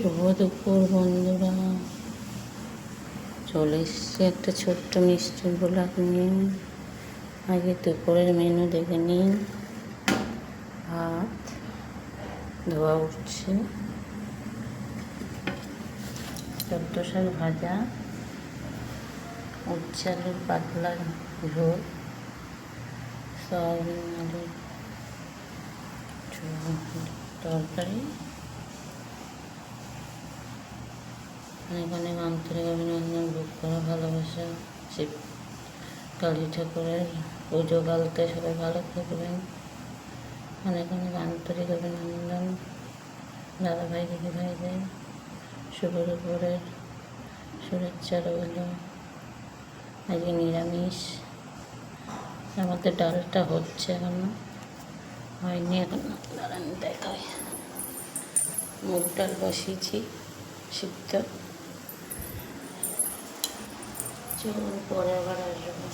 শুভ দুপুর বন্ধুরা, চলে এসছি একটা ছোট্ট মিষ্টির ব্লগ নিয়ে। আগে দুপুরের মেনু দেখে নিন। ভাত ধোয়া উঠছে, চোদ্দ শাক ভাজা, উচ্ছে আলুর পাতলা ঝোল, সয়াবিন আলুর তরকারি। অনেক অনেক আন্তরিক অভিনন্দন, বুক করা ভালোবাসা। শিব কালী ঠাকুরের পুজো কালকে সবাই ভালো থাকবেন। অনেক অনেক আন্তরিক অভিনন্দন দাদা ভাই দিদি ভাইদের। শুভ দুপুরের শুভেচ্ছা রইল। আজকে নিরামিষ, আমাদের ডালটা হচ্ছে এখনো হয়নি, এখনো দাঁড়ান দেখায়। মুগ ডাল বসিয়েছি সিদ্ধ, চলুন পরে আবার আসবো।